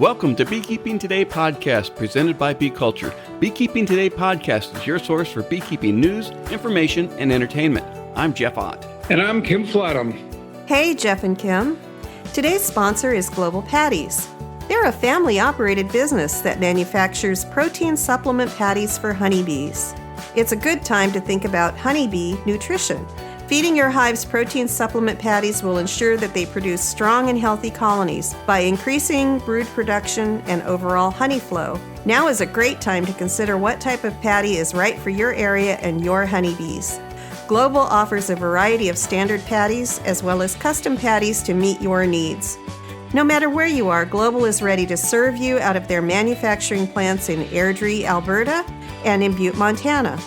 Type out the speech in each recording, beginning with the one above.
Welcome to Beekeeping Today podcast presented by Bee Culture. Beekeeping Today podcast is your source for beekeeping news, information, and entertainment. I'm Jeff Ott. And I'm Kim Flatham. Hey, Jeff and Kim. Today's sponsor is Global Patties. They're a family-operated business that manufactures protein supplement patties for honeybees. It's a good time to think about honeybee nutrition. Feeding your hive's protein supplement patties will ensure that they produce strong and healthy colonies by increasing brood production and overall honey flow. Now is a great time to consider what type of patty is right for your area and your honeybees. Global offers a variety of standard patties as well as custom patties to meet your needs. No matter where you are, Global is ready to serve you out of their manufacturing plants in Airdrie, Alberta, and in Butte, Montana,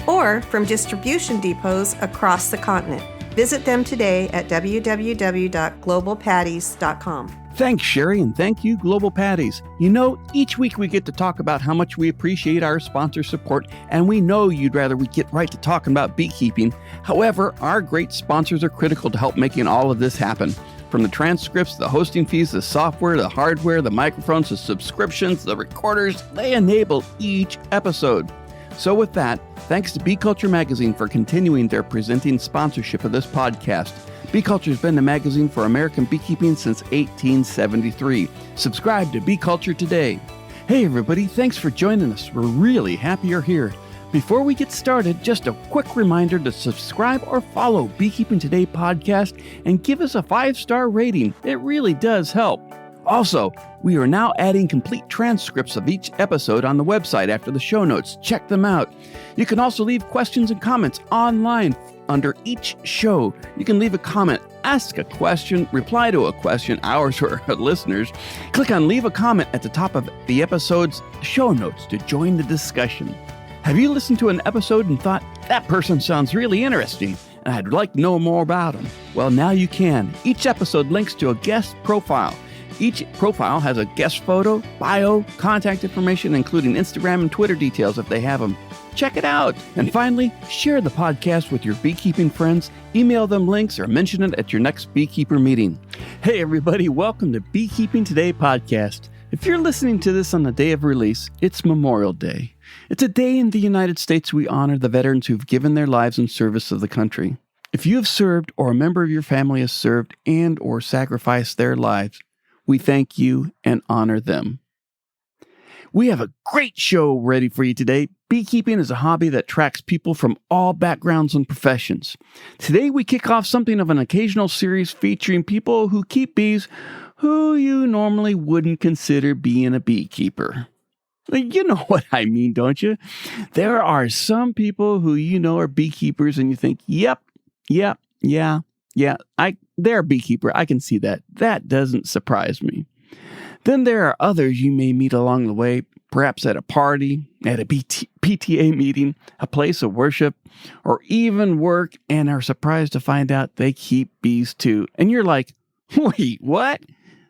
or from distribution depots across the continent. Visit them today at www.globalpatties.com. Thanks, Sherry, and thank you, Global Patties. You know, each week we get to talk about how much we appreciate our sponsor support, and we know you'd rather we get right to talking about beekeeping. However, our great sponsors are critical to help making all of this happen. From the transcripts, the hosting fees, the software, the hardware, the microphones, the subscriptions, the recorders, they enable each episode. So with that, thanks to Bee Culture Magazine for continuing their presenting sponsorship of this podcast. Bee Culture has been the magazine for American beekeeping since 1873. Subscribe to Bee Culture today. Hey everybody, thanks for joining us. We're really happy you're here. Before we get started, just a quick reminder to subscribe or follow Beekeeping Today podcast and give us a 5-star rating. It really does help. Also, we are now adding complete transcripts of each episode on the website after the show notes. Check them out. You can also leave questions and comments online under each show. You can leave a comment, ask a question, reply to a question, ours or listeners. Click on Leave a Comment at the top of the episode's show notes to join the discussion. Have you listened to an episode and thought, that person sounds really interesting, and I'd like to know more about them? Well, now you can. Each episode links to a guest profile. Each profile has a guest photo, bio, contact information, including Instagram and Twitter details if they have them. Check it out. And finally, share the podcast with your beekeeping friends, email them links, or mention it at your next beekeeper meeting. Hey everybody, welcome to Beekeeping Today podcast. If you're listening to this on the day of release, it's Memorial Day. It's a day in the United States we honor the veterans who've given their lives in service of the country. If you have served or a member of your family has served and or sacrificed their lives, we thank you and honor them. We have a great show ready for you today. Beekeeping is a hobby that attracts people from all backgrounds and professions. Today we kick off something of an occasional series featuring people who keep bees who you normally wouldn't consider being a beekeeper. You know what I mean, don't you? There are some people who you know are beekeepers and you think, yep, they're a beekeeper. I can see that. That doesn't surprise me. Then there are others you may meet along the way, perhaps at a party, at a PTA meeting, a place of worship, or even work, and are surprised to find out they keep bees too. And you're like, wait, what?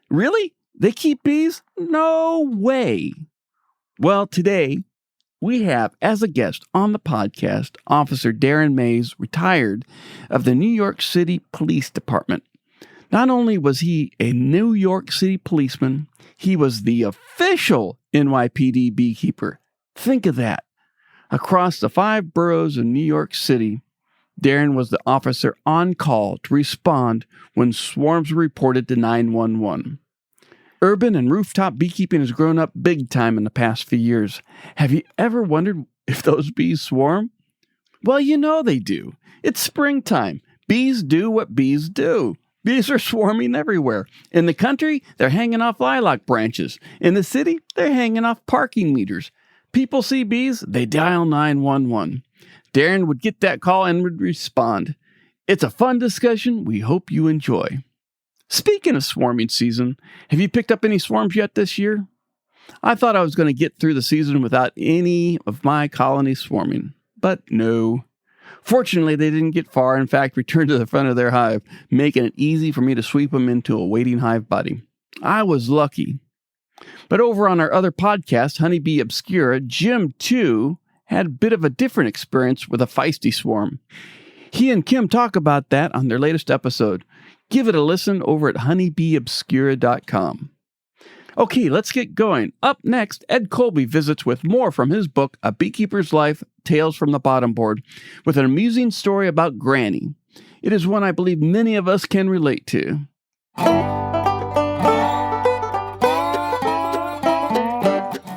Really? They keep bees? No way. Well, today we have as a guest on the podcast, Officer Darren Mays, retired of the New York City Police Department. Not only was he a New York City policeman, he was the official NYPD beekeeper. Think of that. Across the 5 boroughs in New York City, Darren was the officer on call to respond when swarms were reported to 911. Urban and rooftop beekeeping has grown up big time in the past few years. Have you ever wondered if those bees swarm? Well, you know they do. It's springtime. Bees do what bees do. Bees are swarming everywhere. In the country, they're hanging off lilac branches. In the city, they're hanging off parking meters. People see bees, they dial 911. Darren would get that call and would respond. It's a fun discussion we hope you enjoy. Speaking of swarming season, have you picked up any swarms yet this year? I thought I was going to get through the season without any of my colonies swarming, but no. Fortunately, they didn't get far, in fact, returned to the front of their hive, making it easy for me to sweep them into a waiting hive body. I was lucky. But over on our other podcast, Honeybee Obscura, Jim, too, had a bit of a different experience with a feisty swarm. He and Kim talk about that on their latest episode. Give it a listen over at honeybeeobscura.com. Okay, let's get going. Up next, Ed Colby visits with more from his book, A Beekeeper's Life, Tales from the Bottom Board, with an amusing story about Granny. It is one I believe many of us can relate to.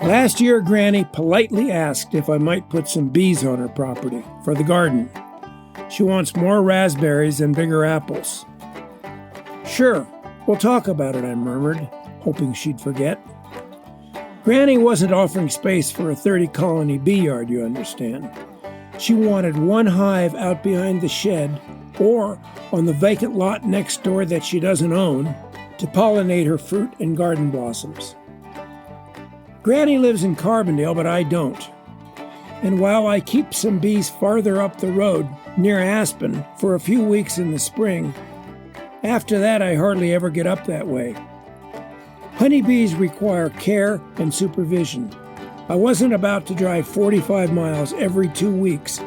Last year, Granny politely asked if I might put some bees on her property for the garden. She wants more raspberries and bigger apples. Sure, we'll talk about it, I murmured, hoping she'd forget. Granny wasn't offering space for a 30-colony bee yard, you understand. She wanted one hive out behind the shed or on the vacant lot next door that she doesn't own to pollinate her fruit and garden blossoms. Granny lives in Carbondale, but I don't. And while I keep some bees farther up the road near Aspen for a few weeks in the spring, after that I hardly ever get up that way. Honeybees require care and supervision. I wasn't about to drive 45 miles every 2 weeks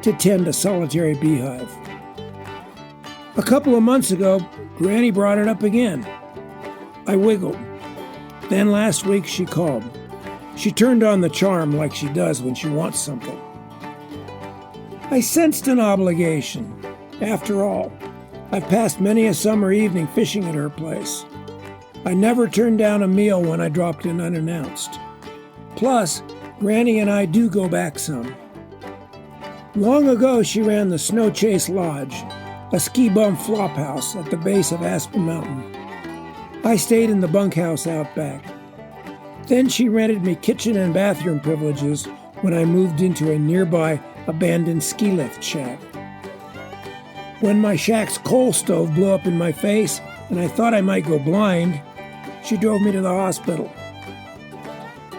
to tend a solitary beehive. A couple of months ago, Granny brought it up again. I wiggled. Then last week she called. She turned on the charm like she does when she wants something. I sensed an obligation. After all, I've passed many a summer evening fishing at her place. I never turned down a meal when I dropped in unannounced. Plus, Granny and I do go back some. Long ago, she ran the Snow Chase Lodge, a ski bum flop house at the base of Aspen Mountain. I stayed in the bunkhouse out back. Then she rented me kitchen and bathroom privileges when I moved into a nearby abandoned ski lift shack. When my shack's coal stove blew up in my face and I thought I might go blind, she drove me to the hospital.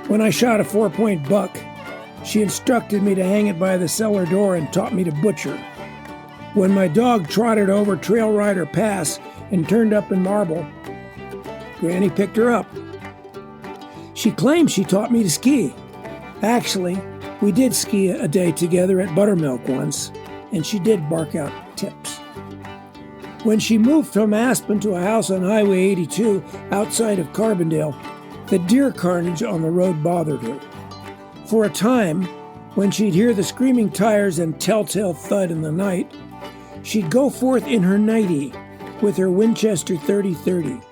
When I shot a 4-point buck, she instructed me to hang it by the cellar door and taught me to butcher. When my dog trotted over Trail Rider Pass and turned up in Marble, Granny picked her up. She claimed she taught me to ski. Actually, we did ski a day together at Buttermilk once, and she did bark out tips. When she moved from Aspen to a house on Highway 82 outside of Carbondale, the deer carnage on the road bothered her. For a time, when she'd hear the screaming tires and telltale thud in the night, she'd go forth in her nightie with her Winchester 30-30.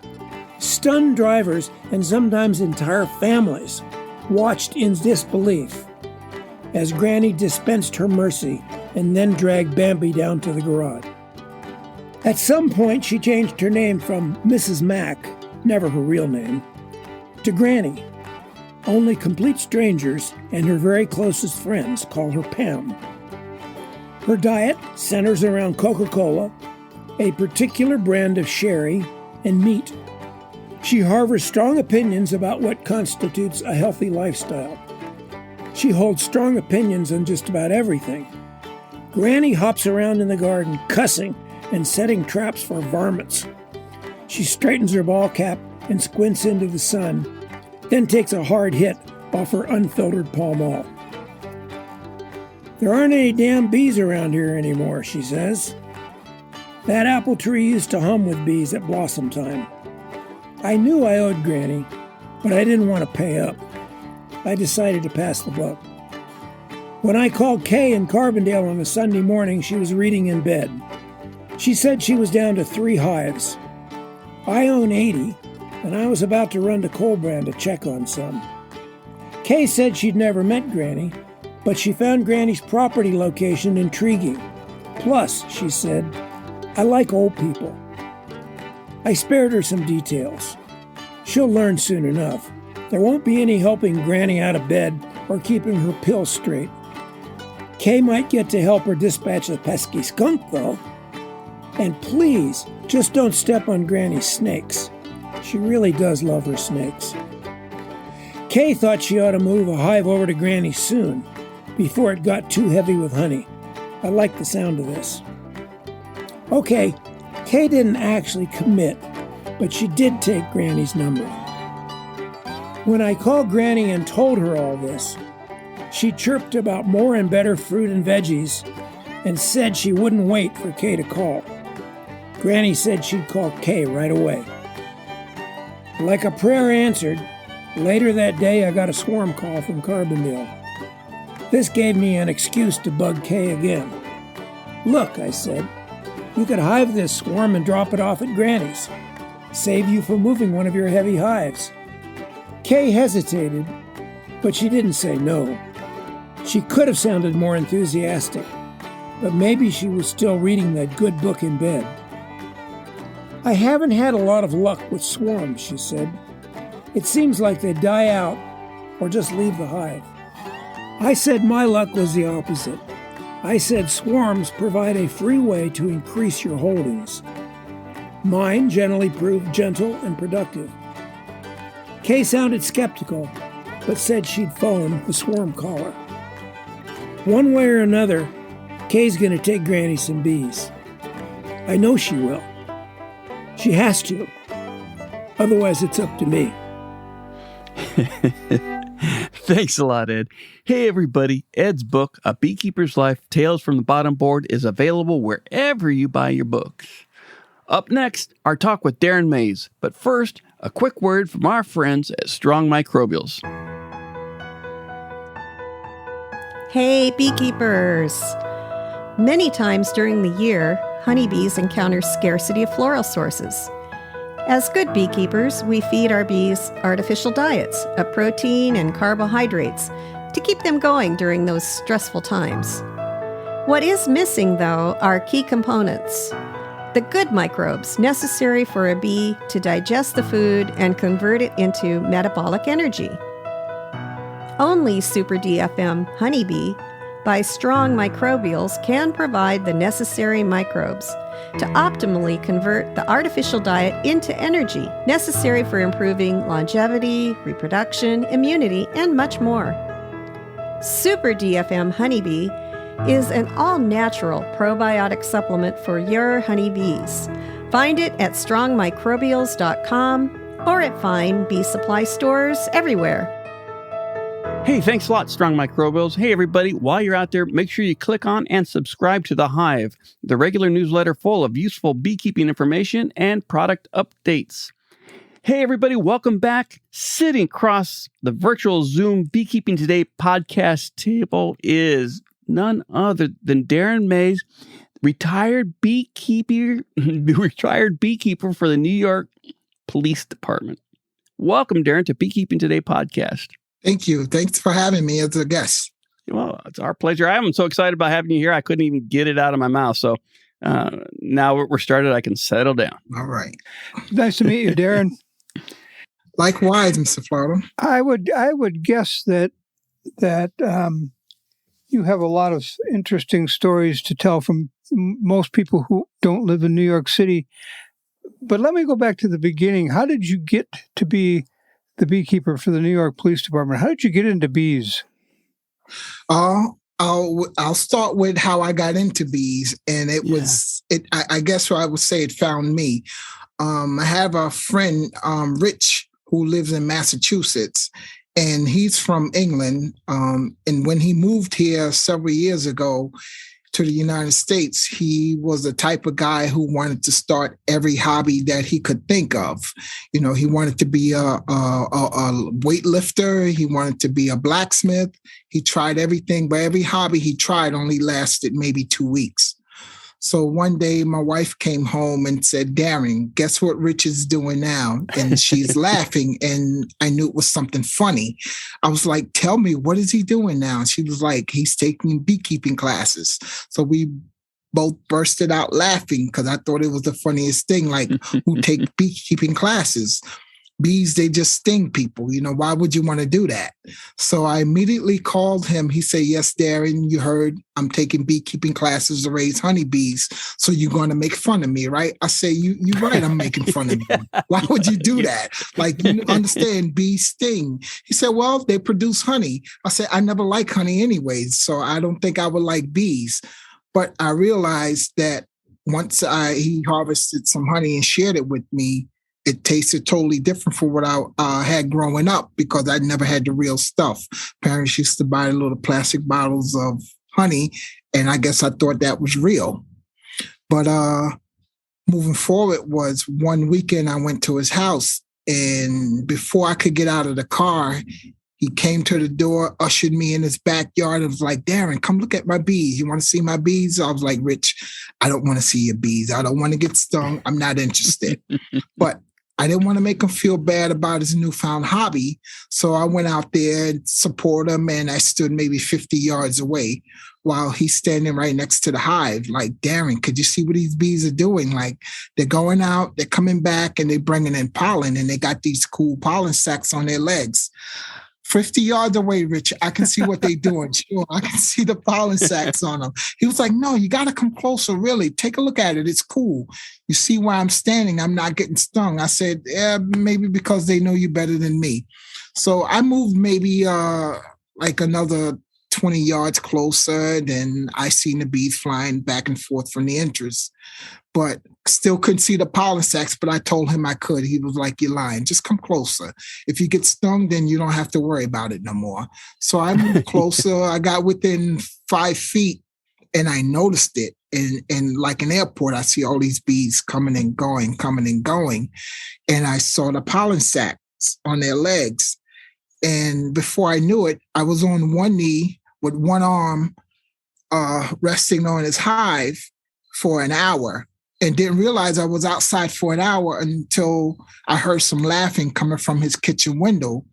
Stunned drivers and sometimes entire families watched in disbelief as Granny dispensed her mercy and then dragged Bambi down to the garage. At some point, she changed her name from Mrs. Mack, never her real name, to Granny. Only complete strangers and her very closest friends call her Pam. Her diet centers around Coca-Cola, a particular brand of sherry, and meat. She harbors strong opinions about what constitutes a healthy lifestyle. She holds strong opinions on just about everything. Granny hops around in the garden cussing and setting traps for varmints. She straightens her ball cap and squints into the sun, then takes a hard hit off her unfiltered Pall Mall. There aren't any damn bees around here anymore, she says. That apple tree used to hum with bees at blossom time. I knew I owed Granny, but I didn't want to pay up. I decided to pass the buck. When I called Kay in Carbondale on a Sunday morning, she was reading in bed. She said she was down to 3 hives. I own 80, and I was about to run to Colbrand to check on some. Kay said she'd never met Granny, but she found Granny's property location intriguing. Plus, she said, I like old people. I spared her some details. She'll learn soon enough. There won't be any helping Granny out of bed or keeping her pills straight. Kay might get to help her dispatch the pesky skunk, though. And please, just don't step on Granny's snakes. She really does love her snakes. Kay thought she ought to move a hive over to Granny soon, before it got too heavy with honey. I like the sound of this. Okay, Kay didn't actually commit, but she did take Granny's number. When I called Granny and told her all this, she chirped about more and better fruit and veggies and said she wouldn't wait for Kay to call. Granny said she'd call Kay right away. Like a prayer answered, later that day I got a swarm call from Carbondale. This gave me an excuse to bug Kay again. Look, I said, you could hive this swarm and drop it off at Granny's. Save you from moving one of your heavy hives. Kay hesitated, but she didn't say no. She could have sounded more enthusiastic, but maybe she was still reading that good book in bed. I haven't had a lot of luck with swarms, she said. It seems like they die out or just leave the hive. I said my luck was the opposite. I said swarms provide a free way to increase your holdings. Mine generally proved gentle and productive. Kay sounded skeptical, but said she'd phone the swarm caller. One way or another, Kay's going to take Granny some bees. I know she will. She has to. Otherwise, it's up to me. Thanks a lot, Ed. Hey, everybody. Ed's book, A Beekeeper's Life, Tales from the Bottom Board, is available wherever you buy your books. Up next, our talk with Darren Mays. But first, a quick word from our friends at Strong Microbials. Hey, beekeepers! Many times during the year, honeybees encounter scarcity of floral sources. As good beekeepers, we feed our bees artificial diets of protein and carbohydrates to keep them going during those stressful times. What is missing, though, are key components. The good microbes necessary for a bee to digest the food and convert it into metabolic energy. Only Super DFM Honeybee by Strong Microbials can provide the necessary microbes to optimally convert the artificial diet into energy necessary for improving longevity, reproduction, immunity, and much more. Super DFM Honeybee is an all-natural probiotic supplement for your honeybees. Find it at strongmicrobials.com or at fine bee supply stores everywhere. Hey, thanks a lot, Strong Microbials. Hey, everybody, while you're out there, make sure you click on and subscribe to The Hive, the regular newsletter full of useful beekeeping information and product updates. Hey, everybody, welcome back. Sitting across the virtual Zoom Beekeeping Today podcast table is none other than Darren Mays, retired beekeeper for the New York Police Department. Welcome, Darren, to Beekeeping Today podcast. Thank you. Thanks for having me as a guest. Well, it's our pleasure. I'm so excited about having you here. I couldn't even get it out of my mouth. So now we're started. I can settle down. All right. Nice to meet you, Darren. Likewise, Mr. Florida. I would guess that you have a lot of interesting stories to tell from most people who don't live in New York City. But let me go back to the beginning. How did you get to be the beekeeper for the New York Police Department? How did you get into bees? I'll start with how I got into bees, and I guess I would say it found me. I have a friend, Rich, who lives in Massachusetts, and he's from England. And when he moved here several years ago to the United States, he was the type of guy who wanted to start every hobby that he could think of. You know, he wanted to be a weightlifter. He wanted to be a blacksmith. He tried everything, but every hobby he tried only lasted maybe 2 weeks. So one day my wife came home and said, Darren, guess what Rich is doing now? And she's laughing, and I knew it was something funny. I was like, tell me, what is he doing now? And she was like, he's taking beekeeping classes. So we both bursted out laughing because I thought it was the funniest thing, like who take beekeeping classes? Bees, they just sting people. You know, why would you want to do that? So I immediately called him. He said, yes, Darren, you heard I'm taking beekeeping classes to raise honeybees. So you're going to make fun of me, right? I say, you're right. I'm making fun of you. Why would you do that? Like, you understand bees sting. He said, well, they produce honey. I said, I never like honey anyways, so I don't think I would like bees. But I realized that once he harvested some honey and shared it with me, it tasted totally different from what I had growing up because I'd never had the real stuff. Parents used to buy little plastic bottles of honey, and I guess I thought that was real. But moving forward was one weekend I went to his house, And before I could get out of the car, he came to the door, ushered me in his backyard, and was like, Darren, come look at my bees. You want to see my bees? I was like, Rich, I don't want to see your bees. I don't want to get stung. I'm not interested. But I didn't want to make him feel bad about his newfound hobby. So I went out there and support him, and I stood maybe 50 yards away while he's standing right next to the hive. Like, Darren, could you see what these bees are doing? Like, they're going out, they're coming back, and they're bringing in pollen, and they got these cool pollen sacs on their legs. 50 yards away, Rich, I can see what they're doing. Sure, I can see the pollen sacs on them. He was like, no, you got to come closer, really. Take a look at it. It's cool. You see where I'm standing. I'm not getting stung. I said, yeah, maybe because they know you better than me. So I moved maybe like another 20 yards closer. Then I seen the bees flying back and forth from the entrance. But still couldn't see the pollen sacs, but I told him I could. He was like, you're lying. Just come closer. If you get stung, then you don't have to worry about it no more. So I moved closer. I got within 5 feet, and I noticed it. And like an airport, I see all these bees coming and going. And I saw the pollen sacs on their legs. And before I knew it, I was on one knee with one arm resting on his hive for an hour. And didn't realize I was outside for an hour until I heard some laughing coming from his kitchen window.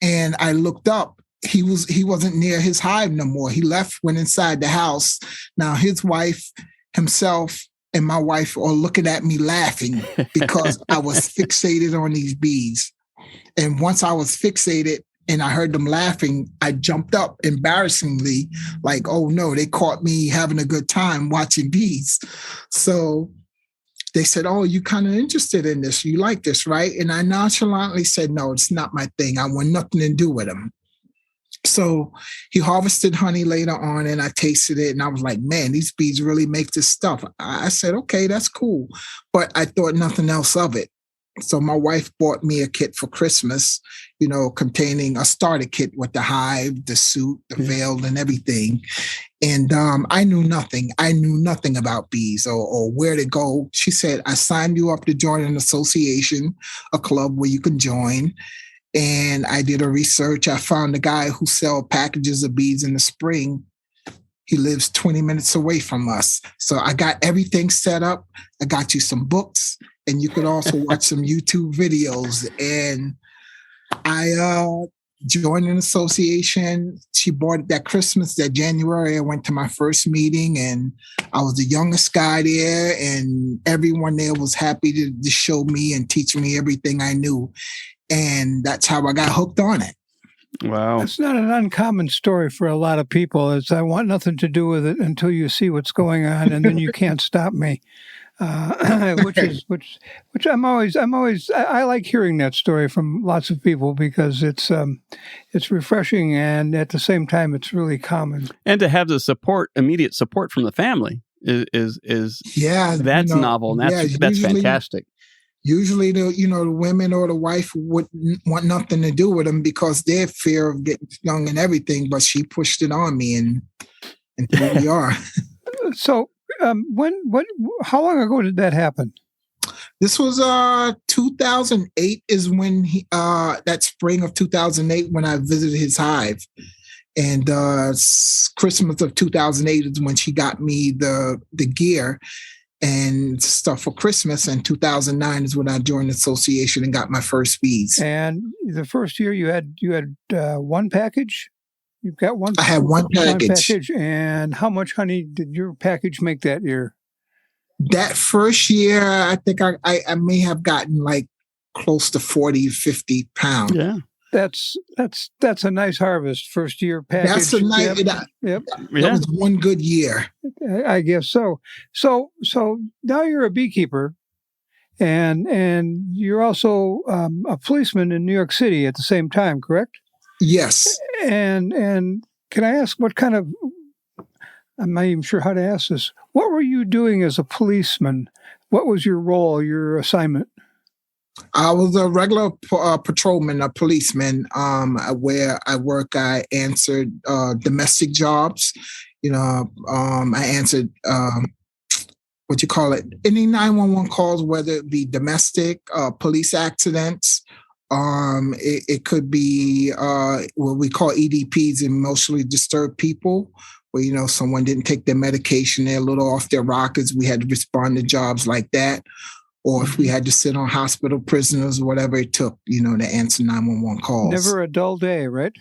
And I looked up. He wasn't near his hive no more. He left, went inside the house. Now his wife, himself, and my wife are looking at me laughing because I was fixated on these bees. And once I was fixated and I heard them laughing, I jumped up embarrassingly, like, oh no, they caught me having a good time watching bees. So they said, oh, you kind of interested in this. You like this, right? And I nonchalantly said, no, it's not my thing. I want nothing to do with them. So he harvested honey later on, and I tasted it, and I was like, man, these bees really make this stuff. I said, okay, that's cool. But I thought nothing else of it. So my wife bought me a kit for Christmas, containing a starter kit with the hive, the suit, the veil, and everything. And I knew nothing. I knew nothing about bees or where to go. She said, I signed you up to join an association, a club where you can join. And I did a research. I found a guy who sells packages of bees in the spring. He lives 20 minutes away from us. So I got everything set up. I got you some books, and you could also watch some YouTube videos. And I joined an association. She bought it that Christmas, that January. I went to my first meeting, and I was the youngest guy there, and everyone there was happy to show me and teach me everything I knew. And that's how I got hooked on it. Wow. It's not an uncommon story for a lot of people. It's, I want nothing to do with it until you see what's going on, and then you can't stop me. Which I like hearing that story from lots of people because it's refreshing, and at the same time it's really common. And to have the immediate support from the family is that's novel, and that's fantastic. Usually the women or the wife would want nothing to do with them because their fear of getting stung and everything, but she pushed it on me, and here we are. So how long ago did that happen? This was 2008 is when that spring of 2008 when I visited his hive. And Christmas of 2008 is when she got me the gear and stuff for Christmas. And 2009 is when I joined the association and got my first bees. And the first year you had one package? You've got one. I had one package. And how much honey did your package make that year? That first year, I think I may have gotten like close to 40, 50 pounds. Yeah. That's a nice harvest, first year package. That's a nice. Yep. That was one good year. I guess so. So now you're a beekeeper, and you're also a policeman in New York City at the same time, correct? Yes. And can I ask what kind of? I'm not even sure how to ask this. What were you doing as a policeman? What was your role, your assignment? I was a regular patrolman, a policeman. Where I work, I answered domestic jobs. I answered what you call it, any 911 calls, whether it be domestic, police accidents. It could be what we call EDPs, emotionally disturbed people, where, someone didn't take their medication, they're a little off their rockers. We had to respond to jobs like that. Or if we had to sit on hospital prisoners, whatever it took, to answer 911 calls. Never a dull day, right?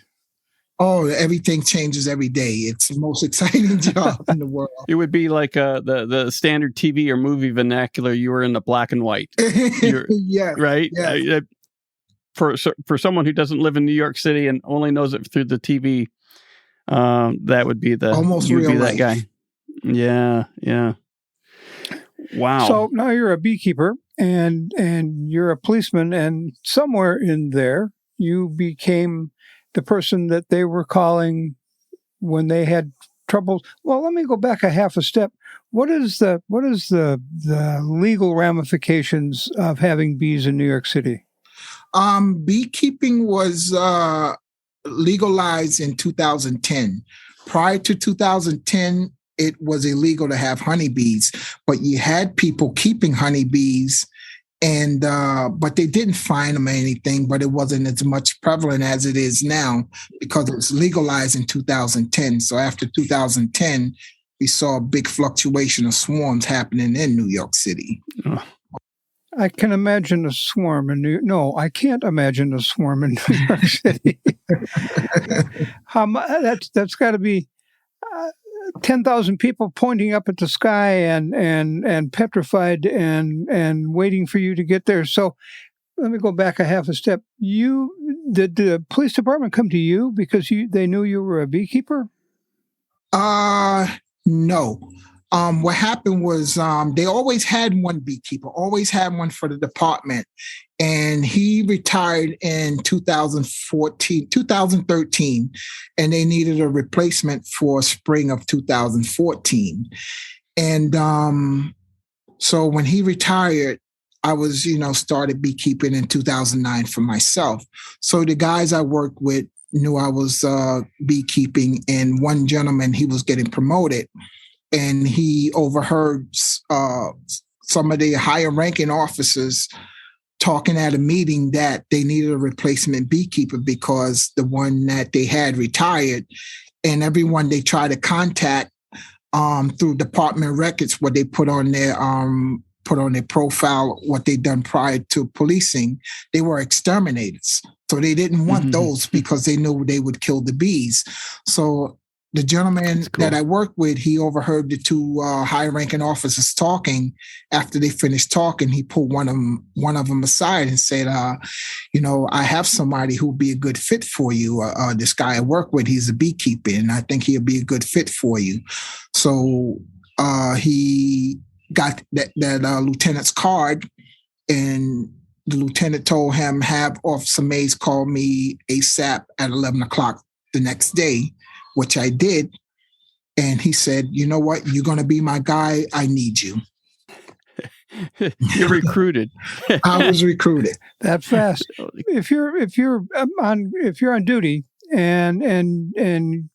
Oh, everything changes every day. It's the most exciting job in the world. It would be like the standard TV or movie vernacular. You were in the black and white. Yeah. Right? Yes. For someone who doesn't live in New York City and only knows it through the TV, that would be almost you'd real be life. that guy. Yeah. Wow. So now you're a beekeeper and you're a policeman, and somewhere in there you became the person that they were calling when they had trouble. Well, let me go back a half a step. What is the legal ramifications of having bees in New York City? Beekeeping was legalized in 2010. Prior to 2010, it was illegal to have honeybees, but you had people keeping honeybees, and but they didn't fine them or anything, but it wasn't as much prevalent as it is now because it was legalized in 2010. So after 2010, we saw a big fluctuation of swarms happening in New York City. I can imagine a swarm in I can't imagine a swarm in New York City. That's got to be 10,000 people pointing up at the sky and petrified and waiting for you to get there. So let me go back a half a step. Did the police department come to you because they knew you were a beekeeper? No. What happened was they always had one beekeeper, always had one for the department. And he retired in 2013, and they needed a replacement for spring of 2014. And so when he retired, I was, started beekeeping in 2009 for myself. So the guys I worked with knew I was beekeeping, and one gentleman, he was getting promoted. And he overheard some of the higher ranking officers talking at a meeting that they needed a replacement beekeeper because the one that they had retired, and everyone they tried to contact through department records, what they put on their profile, what they'd done prior to policing, they were exterminators. So they didn't want those because they knew they would kill the bees. So the gentleman that I worked with, he overheard the two high-ranking officers talking. After they finished talking, he pulled one of them aside and said, I have somebody who would be a good fit for you. This guy I work with, he's a beekeeper, and I think he'll be a good fit for you. So he got that lieutenant's card, and the lieutenant told him, have Officer Mays call me ASAP at 11 o'clock the next day, which I did. And he said, you know what? You're going to be my guy. I need you. You're recruited. I was recruited that fast. If you're on duty and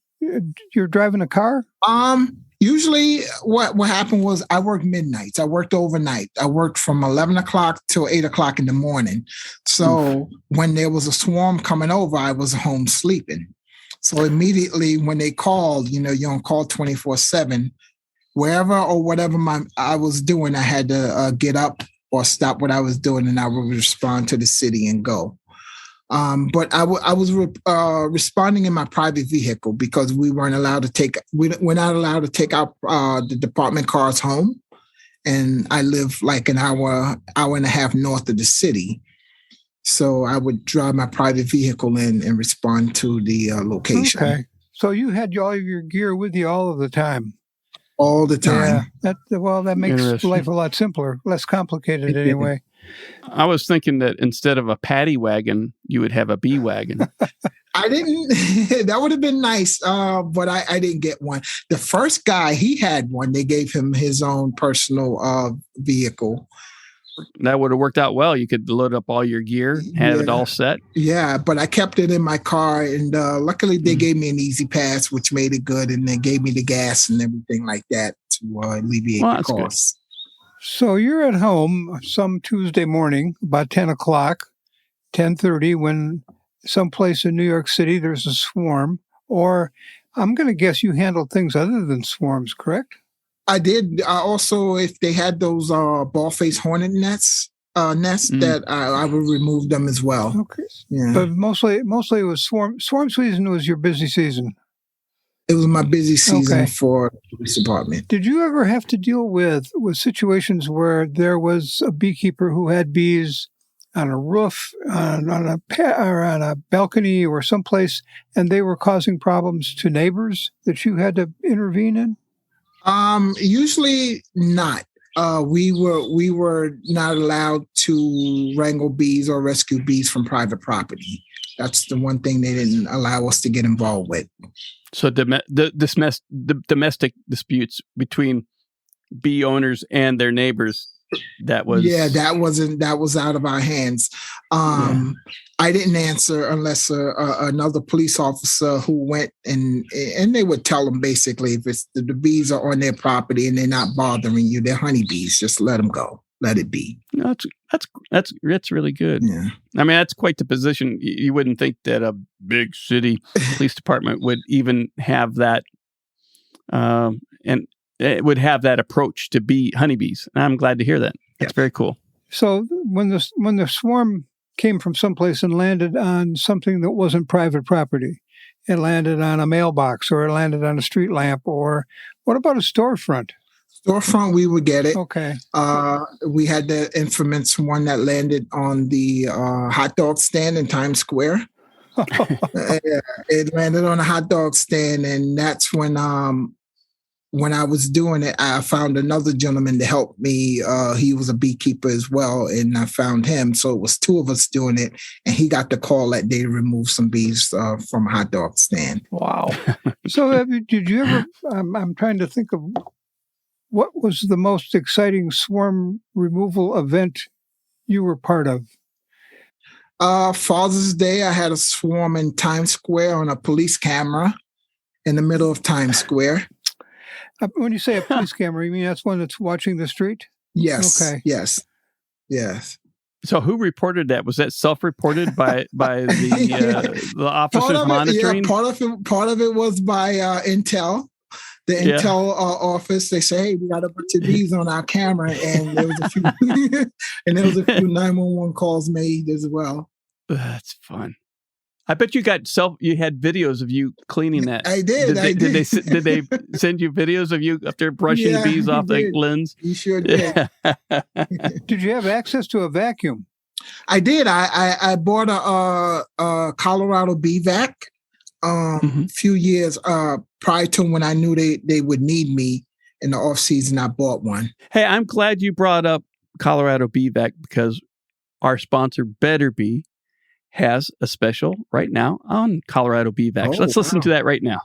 you're driving a car, usually what happened was I worked midnights. I worked overnight. I worked from 11 o'clock till 8 o'clock in the morning. So when there was a swarm coming over, I was home sleeping. So immediately when they called, you're on call 24/7, wherever or whatever I was doing, I had to get up or stop what I was doing, and I would respond to the city and go. But I was responding in my private vehicle because we're not allowed to take our the department cars home, and I live like an hour and a half north of the city. So I would drive my private vehicle in and respond to the location. Okay. So you had all of your gear with you all of the time? All the time. Yeah. That makes life a lot simpler, less complicated anyway. I was thinking that instead of a paddy wagon, you would have a bee wagon. I didn't. That would have been nice, but I didn't get one. The first guy, he had one. They gave him his own personal vehicle. That would have worked out well. You could load up all your gear, have it all set. Yeah, but I kept it in my car, and luckily they gave me an easy pass, which made it good, and they gave me the gas and everything like that to alleviate the costs. So you're at home some Tuesday morning, about 10 o'clock, 10:30, when someplace in New York City there's a swarm, or I'm going to guess you handled things other than swarms, correct? I did. Also, if they had those ball-faced hornet nests, that I would remove them as well. Okay. Yeah. But mostly it was swarm season was your busy season. It was my busy season for the police department. Did you ever have to deal with situations where there was a beekeeper who had bees on a roof, on a balcony or someplace, and they were causing problems to neighbors that you had to intervene in? Usually not. We were not allowed to wrangle bees or rescue bees from private property. That's the one thing they didn't allow us to get involved with. So the domestic disputes between bee owners and their neighbors, that was out of our hands. I didn't answer unless another police officer who went and they would tell them basically, if it's the bees are on their property and they're not bothering you, they're honeybees, just let them go. Let it be. No, that's really good. Yeah. I mean, that's quite the position. You wouldn't think that a big city police department would even have that, and it would have that approach to honeybees. And I'm glad to hear that. That's very cool. So when the swarm came from someplace and landed on something that wasn't private property, it landed on a mailbox or it landed on a street lamp, or what about a storefront? Storefront, we would get it. Okay. We had the infamous one that landed on the hot dog stand in Times Square. It landed on a hot dog stand, and that's when I was doing it, I found another gentleman to help me. He was a beekeeper as well, and I found him. So it was two of us doing it, and he got the call that day to remove some bees from a hot dog stand. Wow. So did you ever, I'm trying to think of, what was the most exciting swarm removal event you were part of? Father's Day, I had a swarm in Times Square on a police camera in the middle of Times Square. When you say a police camera, you mean that's one that's watching the street? Yes. Okay. Yes. So who reported that? Was that self-reported by the officers monitoring? Part of it was by Intel. The Intel office, they say, hey, we got a bunch of bees on our camera, and there was a few 911 calls made as well. That's fun. I bet you had videos of you cleaning that. I did. Did they send you videos of you up there brushing bees off the lens? You sure did. Did you have access to a vacuum? I did. I bought a Colorado bee vac a few years prior to when I knew they would need me in the off season. I bought one. Hey, I'm glad you brought up Colorado bee vac, because our sponsor Better Bee has a special right now on Colorado bee vac. So let's listen to that right now.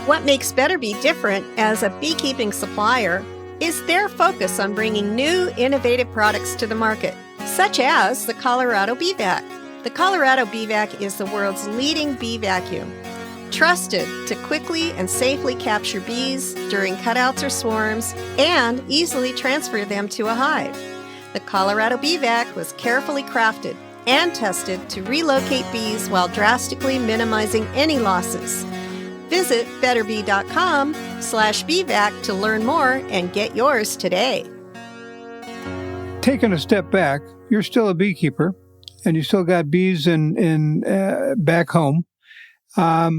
What makes Better Bee different as a beekeeping supplier is their focus on bringing new, innovative products to the market, such as the Colorado bee vac. The Colorado bee vac is the world's leading bee vacuum, trusted to quickly and safely capture bees during cutouts or swarms and easily transfer them to a hive. The Colorado bee vac was carefully crafted and tested to relocate bees while drastically minimizing any losses. Visit betterbee.com/beevac to learn more and get yours today. Taking a step back, you're still a beekeeper, and you still got bees in back home. How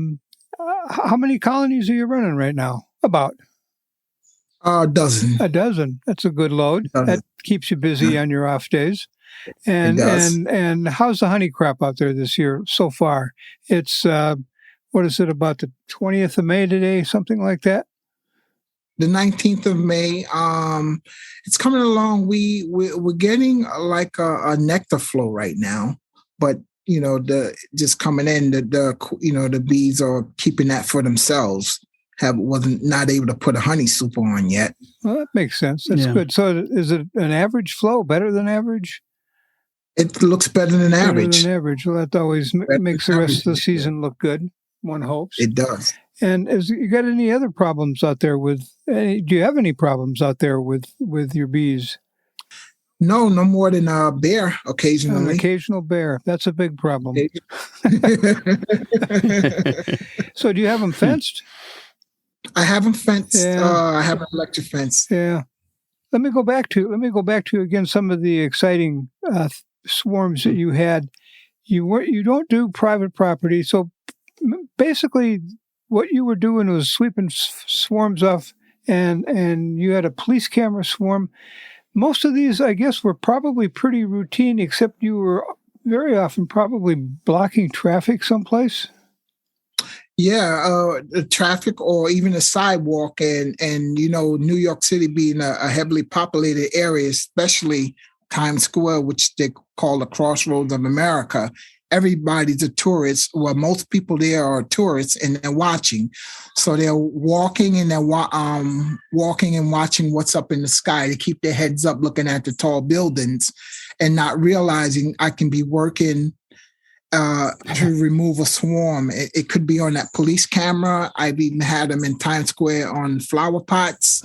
many colonies are you running right now? About a dozen. A dozen. That's a good load. That keeps you busy on your off days. And how's the honey crop out there this year so far? It's what is it, about the 20th of May today, something like that? The 19th of May. It's coming along. We're getting like a nectar flow right now, but just coming in, the bees are keeping that for themselves. Wasn't not able to put a honey super on yet. Well, that makes sense. That's good. So is it an average flow, better than average? It looks better than average. Well, that always makes the rest of the season look good, one hopes. It does. And you got any other problems out there do you have any problems out there with your bees? No more than a bear occasionally. An occasional bear. That's a big problem. So do you have them fenced? I have them fenced. Yeah. I have an electric fence. Yeah. Let me go back to again some of the exciting swarms that you had. You don't do private property, so basically what you were doing was sweeping swarms off, and you had a police camera swarm. Most of these, I guess, were probably pretty routine, except you were very often probably blocking traffic someplace. Yeah, the traffic or even a sidewalk, and New York City being a heavily populated area, especially Times Square, which they call the crossroads of America. Everybody's a tourist. Well, most people there are tourists, and they're watching. So they're walking and walking and watching what's up in the sky. They keep their heads up, looking at the tall buildings, and not realizing I can be working to remove a swarm. It could be on that police camera. I've even had them in Times Square on flower pots,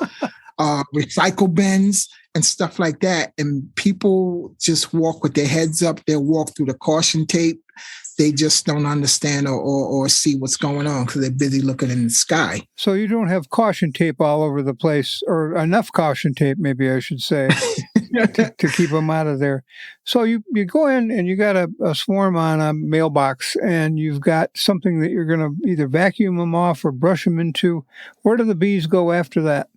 recycle bins, and stuff like that. And people just walk with their heads up. They'll walk through the caution tape. They just don't understand or see what's going on because they're busy looking in the sky. So you don't have caution tape all over the place, or enough caution tape, maybe I should say, to keep them out of there. So you go in and you got a swarm on a mailbox, and you've got something that you're going to either vacuum them off or brush them into. Where do the bees go after that?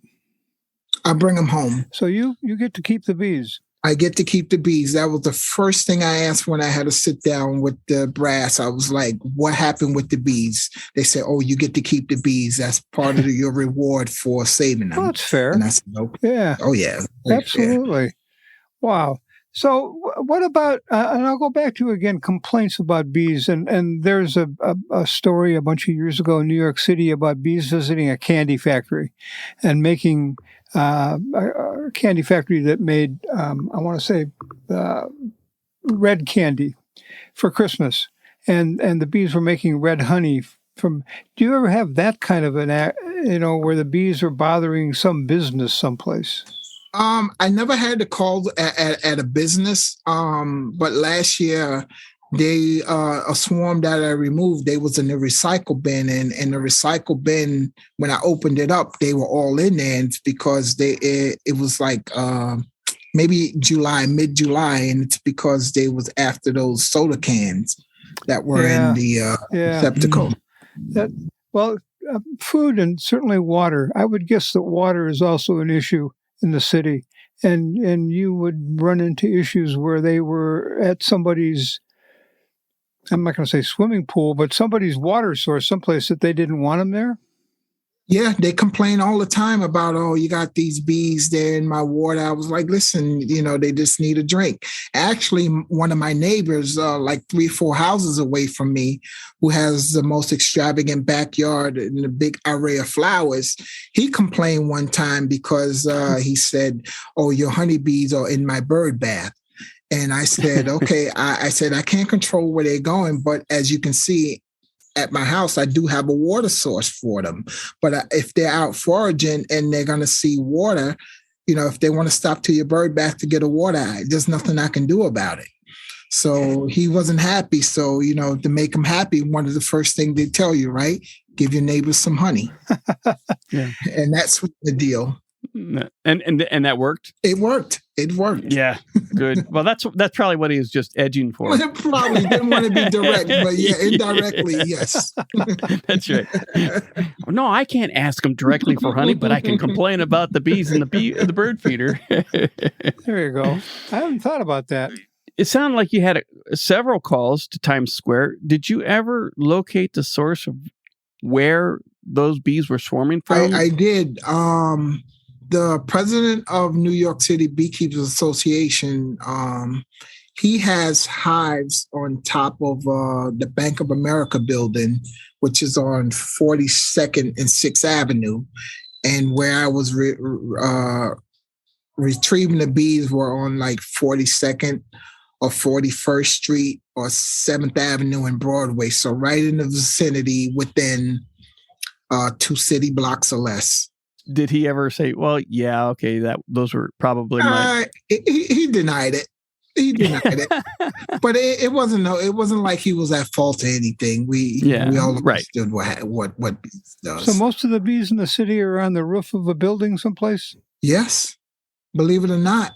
I bring them home. So you get to keep the bees. I get to keep the bees. That was the first thing I asked when I had to sit down with the brass. I was like, what happened with the bees? They said, oh, you get to keep the bees. That's part of your reward for saving them. Oh, that's fair. And I said, okay. Yeah. Oh, yeah. Absolutely. Fair. Wow. So what about, and I'll go back to, again, complaints about bees. And there's a story a bunch of years ago in New York City about bees visiting a candy factory and making a candy factory that made, I want to say, red candy for Christmas. And the bees were making red honey from, do you ever have that kind of where the bees are bothering some business someplace? I never had to call at a business, but last year they a swarm that I removed, they was in the recycle bin, and the recycle bin, when I opened it up, they were all in there, and it's because it was like maybe mid-July, and it's because they was after those soda cans that were in the receptacle. Food and certainly water. I would guess that water is also an issue in the city, and you would run into issues where they were at somebody's, I'm not going to say swimming pool, but somebody's water source, someplace that they didn't want them there. Yeah, they complain all the time about, oh, you got these bees there in my water. I was like, listen, they just need a drink. Actually, one of my neighbors, like 3-4 houses away from me, who has the most extravagant backyard and a big array of flowers, he complained one time because he said, oh, your honeybees are in my bird bath. And I said, okay, I said, I can't control where they're going, but as you can see, at my house, I do have a water source for them. But if they're out foraging and they're going to see water, if they want to stop to your bird bath to get a water, there's nothing I can do about it. So he wasn't happy. So, to make him happy, one of the first things they tell you, right? Give your neighbors some honey. Yeah. And that's the deal. And that worked? It worked. Yeah, good. Well, that's probably what he was just edging for. Probably didn't want to be direct, but yeah, indirectly, yes. That's right. No, I can't ask him directly for honey, but I can complain about the bees and the bird feeder. There you go. I haven't thought about that. It sounded like you had several calls to Times Square. Did you ever locate the source of where those bees were swarming from? I did. The president of New York City Beekeepers Association, he has hives on top of the Bank of America building, which is on 42nd and 6th Avenue. And where I was retrieving the bees were on like 42nd or 41st Street or 7th Avenue and Broadway. So right in the vicinity within 2 city blocks or less. Did he ever say, "Well, yeah, okay, those were probably my"? He denied it. He denied it, but it wasn't. No, it wasn't like he was at fault or anything. We all understood what bees does. So most of the bees in the city are on the roof of a building someplace. Yes, believe it or not,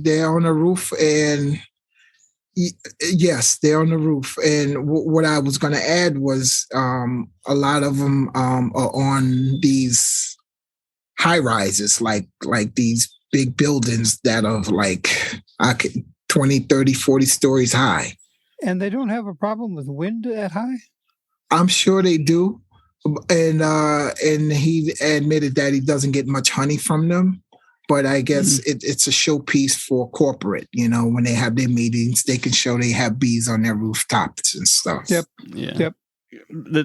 they're on the roof, and yes, they're on the roof. And what I was going to add was a lot of them are on these high rises, like these big buildings that are like 20, 30, 40 stories high. And they don't have a problem with wind that high? I'm sure they do. And he admitted that he doesn't get much honey from them. But I guess it's a showpiece for corporate. When they have their meetings, they can show they have bees on their rooftops and stuff. Yep. Yeah. Yep.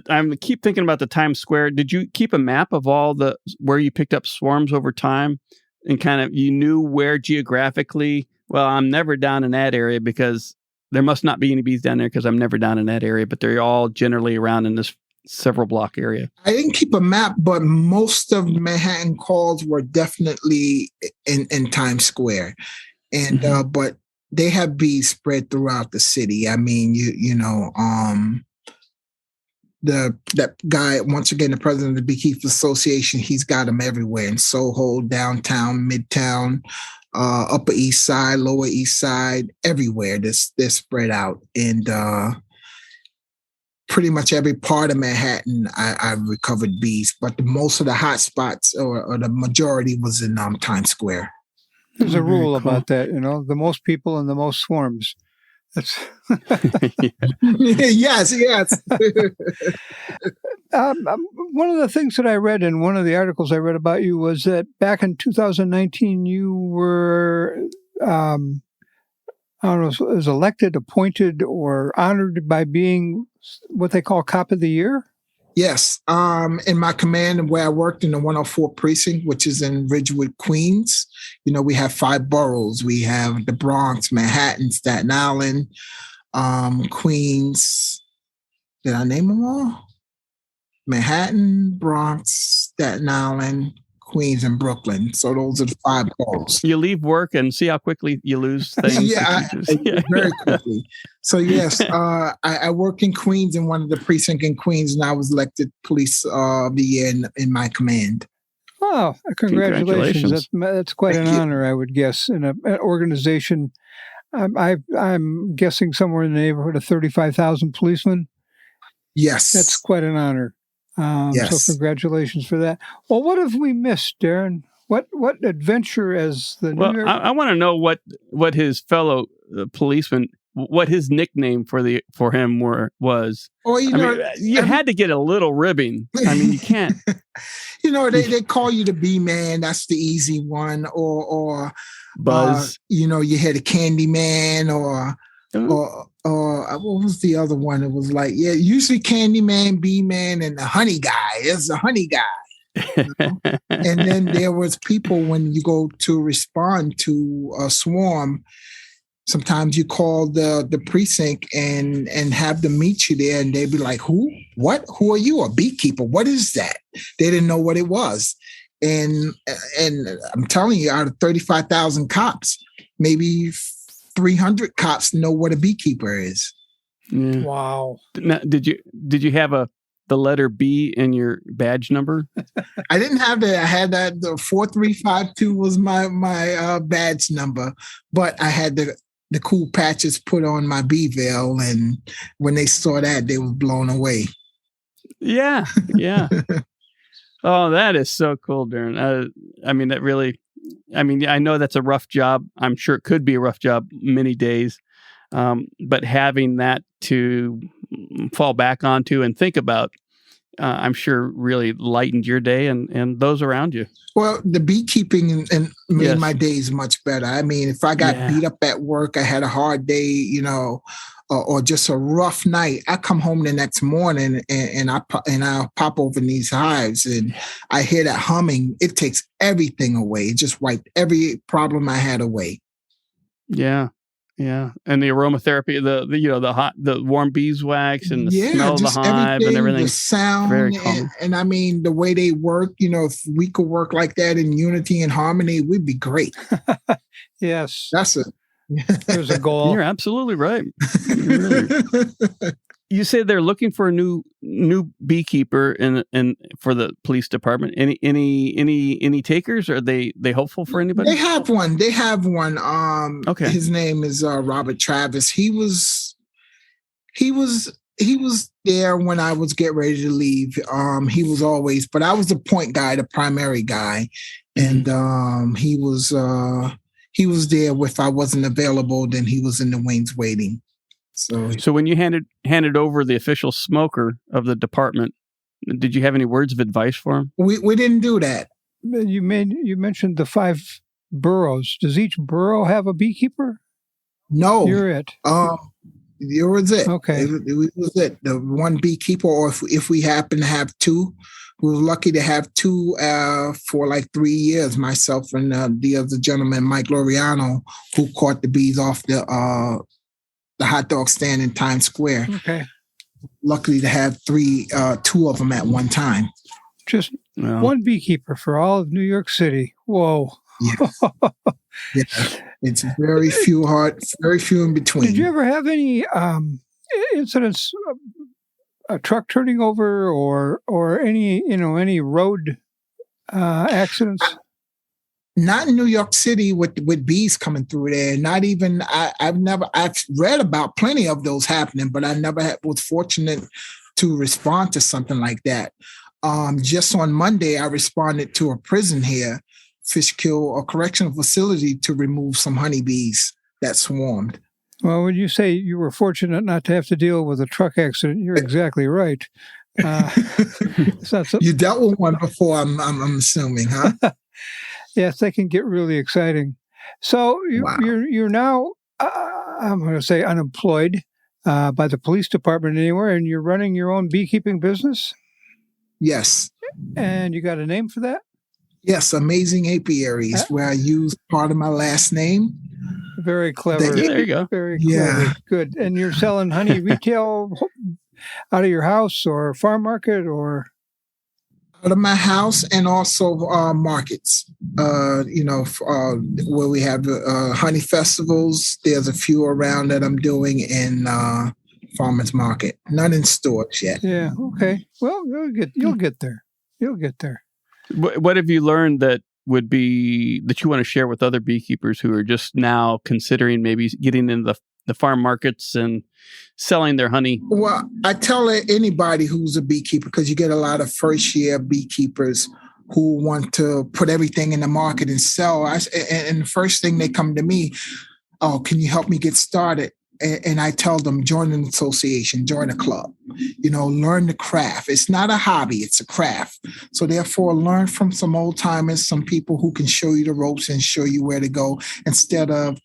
I keep thinking about the Times Square. Did you keep a map of where you picked up swarms over time, and kind of you knew where geographically? Well, I'm never down in that area because there must not be any bees down there because I'm never down in that area. But they're all generally around in this several block area. I didn't keep a map, but most of Manhattan calls were definitely in Times Square, and but they have bees spread throughout the city. I mean, that guy, once again, the president of the Beekeepers Association, he's got them everywhere in Soho, downtown, Midtown, Upper East Side, Lower East Side, everywhere. They're spread out, and pretty much every part of Manhattan, I've recovered bees, but most of the hot spots or the majority was in Times Square. There's a rule about that, the most people and the most swarms. That's yes. One of the things that I read in one of the articles I read about you was that back in 2019, you were, I don't know, was elected, appointed, or honored by being what they call Cop of the Year? Yes. In my command, where I worked in the 104 precinct, which is in Ridgewood, Queens, we have 5 boroughs. We have the Bronx, Manhattan, Staten Island, Queens. Did I name them all? Manhattan, Bronx, Staten Island, Queens, and Brooklyn. So those are the 5 boroughs. You leave work and see how quickly you lose things. Very quickly. So yes, I work in Queens in one of the precincts in Queens, and I was elected Police of the Year in my command. Oh, congratulations! That's quite an honor, I would guess, in an organization. I'm guessing somewhere in the neighborhood of 35,000 policemen. Yes, that's quite an honor. Yes. So congratulations for that. Well, what have we missed, Darren? What adventure as the New York... I want to know what his fellow policemen, what his nickname for him was. Or you had to get a little ribbing. I mean, you can't. They call you the B Man. That's the easy one. Or Buzz. You had a Candy Man or what was the other one? It was like, usually Candyman, B-Man, and the Honey Guy. It's the Honey Guy. And then there was people, when you go to respond to a swarm, sometimes you call the precinct and have them meet you there, and they'd be like, who? What? Who are you? A beekeeper? What is that? They didn't know what it was. And I'm telling you, out of 35,000 cops, maybe 300 cops know what a beekeeper is. Yeah. Wow. Now, did you have the letter B in your badge number? I didn't have that. I had that. The 4352 was my badge number, but I had the cool patches put on my bee veil, and when they saw that, they were blown away. Yeah. Oh, that is so cool, Darren. That really... I know that's a rough job. I'm sure it could be a rough job many days. But having that to fall back onto and think about, I'm sure really lightened your day and those around you. Well, the beekeeping and made my days much better. I mean, if I got beat up at work, I had a hard day, or just a rough night, I come home the next morning and I'll pop open these hives and I hear that humming. It takes everything away. It just wiped every problem I had away. Yeah. Yeah, and the aromatherapy, the warm beeswax and the smell of the just hive and everything. The sound, very calming. And I mean the way they work. If we could work like that in unity and harmony, we'd be great. Yes, that's it. There's a goal. You're absolutely right. You say they're looking for a new beekeeper in for the police department. Any takers? Are they hopeful for anybody? They have one. Okay. His name is Robert Travis. He was there when I was getting ready to leave. He was always, but I was the point guy, the primary guy, and he was there. If I wasn't available, then he was in the wings waiting. So when you handed over the official smoker of the department, did you have any words of advice for him? We didn't do that. You mentioned the 5 boroughs. Does each borough have a beekeeper? No, you're it. You was it. Okay, it was it. The one beekeeper, or if we happen to have 2. We were lucky to have 2 for like 3 years. Myself and the other gentleman, Mike Loriano, who caught the bees off the hot dog stand in Times Square. Okay. Luckily to have 2 of them at one time. Just one beekeeper for all of New York City. Whoa. Yeah. It's very few in between. Did you ever have any incidents, a truck turning over or any road accidents? Not in New York City with bees coming through there. Not even I've read about plenty of those happening, but I never was fortunate to respond to something like that. Just on Monday, I responded to a prison here, Fishkill, a correctional facility, to remove some honeybees that swarmed. Well, when you say you were fortunate not to have to deal with a truck accident, you're exactly right. You dealt with one before, I'm assuming, huh? Yes, they can get really exciting. So you're now, I'm going to say, unemployed by the police department anywhere, and you're running your own beekeeping business? Yes. And you got a name for that? Yes, Amazing Apiaries, where I use part of my last name. Very clever. There you go. Very clever. Yeah. Good. And you're selling honey retail out of your house or farm market or? Out of my house, and also markets, where we have honey festivals. There's a few around that I'm doing in farmers market. None in stores yet. Yeah. Okay. Well, you'll get there. You'll get there. What have you learned that you want to share with other beekeepers who are just now considering maybe getting into the farm markets and selling their honey? Well, I tell anybody who's a beekeeper, because you get a lot of first-year beekeepers who want to put everything in the market and sell. And the first thing they come to me, oh, can you help me get started? And I tell them, join an association, join a club, learn the craft. It's not a hobby, it's a craft. So therefore, learn from some old timers, some people who can show you the ropes and show you where to go, instead of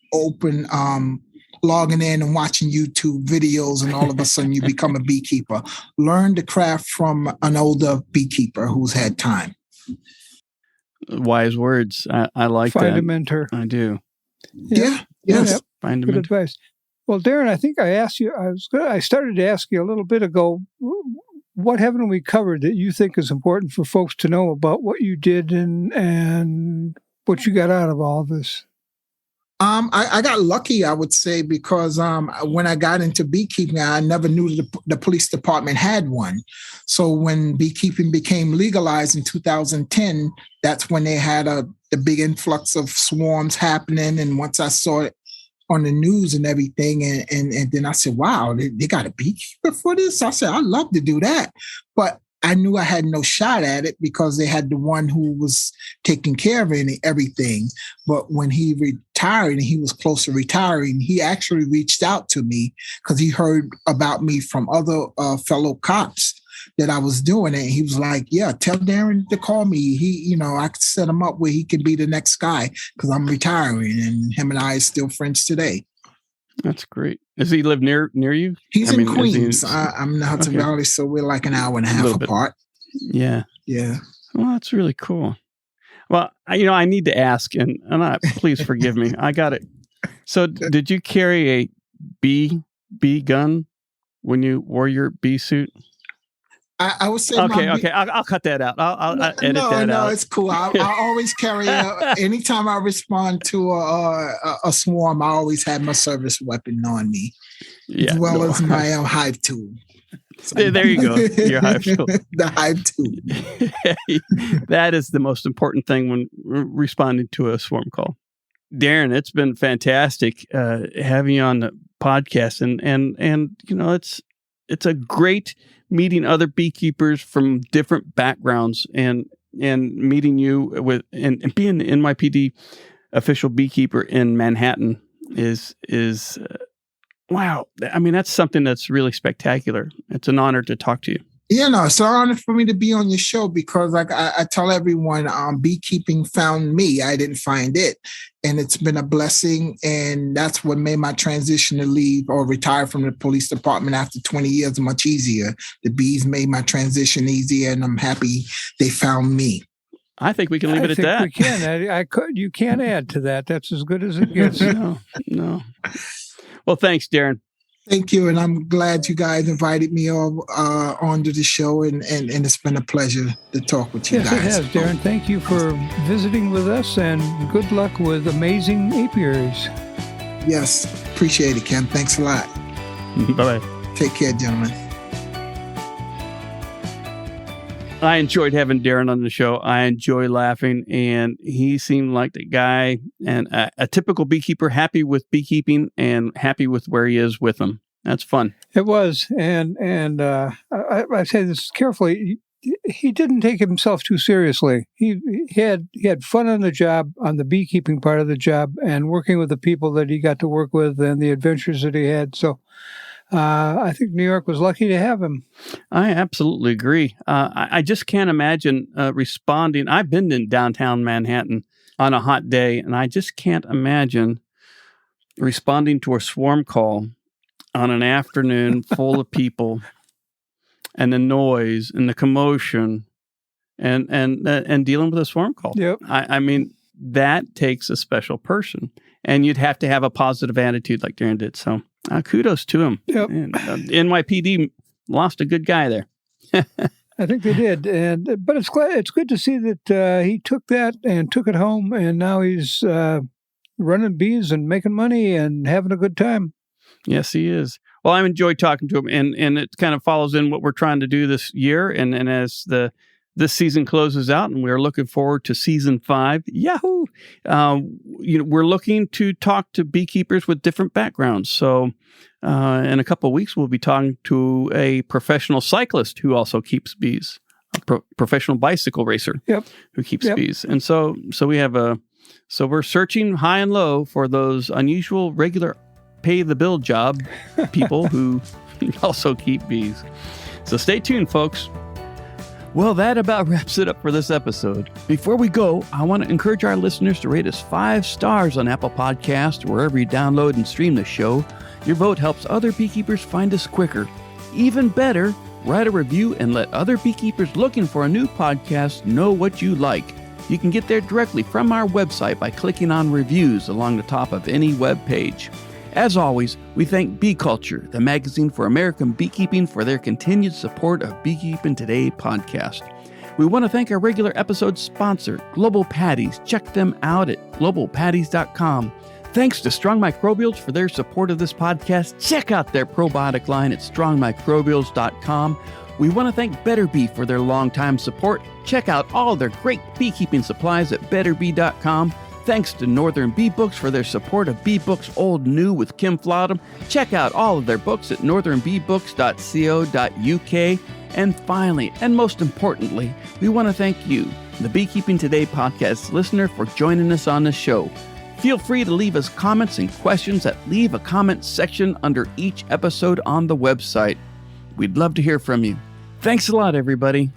logging in and watching YouTube videos, and all of a sudden you become a beekeeper. Learn the craft from an older beekeeper who's had time. Wise words. I like that. Find a mentor. I do. Yeah. Yes. Yep. Find a Good mentor. advice. Well, Darren, I think I asked you. I started to ask you a little bit ago. What haven't we covered that you think is important for folks to know about what you did and what you got out of all of this? I got lucky, I would say, because when I got into beekeeping, I never knew the police department had one. So when beekeeping became legalized in 2010, that's when they had the big influx of swarms happening. And once I saw it on the news and everything, and then I said, wow, they got a beekeeper for this? I said, I'd love to do that. But I knew I had no shot at it because they had the one who was taking care of everything. But when he retired and he was close to retiring, he actually reached out to me because he heard about me from other fellow cops that I was doing it. And he was like, yeah, tell Darren to call me. I could set him up where he could be the next guy because I'm retiring, and him and I are still friends today. That's great. Does he live near you? He's in Queens. I'm in the Hudson Valley, so we're like an hour and a half apart. Yeah. Yeah. Well, that's really cool. Well, I need to ask, and please forgive me. I got it. So did you carry a bee gun when you wore your bee suit? I would say okay. I'll cut that out. I'll edit that out. No, it's cool. I always carry anytime I respond to a swarm, I always have my service weapon on me, as well as my hive tool. So, there you go. Your hive tool. The hive tool. That is the most important thing when responding to a swarm call. Darren, it's been fantastic having you on the podcast, and it's a great meeting other beekeepers from different backgrounds and meeting you with and being the NYPD official beekeeper in Manhattan is wow. I mean, that's something that's really spectacular. It's an honor to talk to you. It's an honor for me to be on your show because, like I tell everyone, beekeeping found me. I didn't find it. And it's been a blessing. And that's what made my transition to leave or retire from the police department after 20 years much easier. The bees made my transition easier, and I'm happy they found me. I think we can leave it at that. We can. You can't add to that. That's as good as it gets. No. Well, thanks, Darren. Thank you, and I'm glad you guys invited me onto the show, and it's been a pleasure to talk with you guys. Yes, it has, Darren. Thank you for visiting with us, and good luck with amazing apiaries. Yes, appreciate it, Ken. Thanks a lot. Bye-bye. Take care, gentlemen. I enjoyed having Darren on the show. I enjoy laughing, and he seemed like the guy and a typical beekeeper, happy with beekeeping and happy with where he is with them. That's fun. It was, and I say this carefully. He didn't take himself too seriously. He had fun on the job, on the beekeeping part of the job, and working with the people that he got to work with, and the adventures that he had. So. I think New York was lucky to have him. I absolutely agree. I just can't imagine responding. I've been in downtown Manhattan on a hot day, and I just can't imagine responding to a swarm call on an afternoon full of people and the noise and the commotion and dealing with a swarm call. Yep. I mean, that takes a special person, and you'd have to have a positive attitude like Darren did. So kudos to him. Yep. And, NYPD lost a good guy there. I think they did, but it's good to see that he took that and took it home, and now he's running bees and making money and having a good time. Yes, he is. Well, I enjoyed talking to him, and it kind of follows in what we're trying to do this year, and as this season closes out, and we're looking forward to season 5. Yahoo! We're looking to talk to beekeepers with different backgrounds. So, in a couple of weeks, we'll be talking to a professional cyclist who also keeps bees, a professional bicycle racer who keeps bees, and so we have so we're searching high and low for those unusual, regular, pay the bill job people who also keep bees. So stay tuned, folks. Well, that about wraps it up for this episode. Before we go, I want to encourage our listeners to rate us 5 stars on Apple Podcasts or wherever you download and stream the show. Your vote helps other beekeepers find us quicker. Even better, write a review and let other beekeepers looking for a new podcast know what you like. You can get there directly from our website by clicking on reviews along the top of any web page. As always, we thank Bee Culture, the magazine for American beekeeping, for their continued support of Beekeeping Today podcast. We want to thank our regular episode sponsor, Global Patties. Check them out at globalpatties.com. Thanks to Strong Microbials for their support of this podcast. Check out their probiotic line at strongmicrobials.com. We want to thank Better Bee for their longtime support. Check out all their great beekeeping supplies at betterbee.com. Thanks to Northern Bee Books for their support of Bee Books Old New with Kim Flodham. Check out all of their books at northernbeebooks.co.uk. And finally, and most importantly, we want to thank you, the Beekeeping Today podcast listener, for joining us on the show. Feel free to leave us comments and questions at Leave a Comment section under each episode on the website. We'd love to hear from you. Thanks a lot, everybody.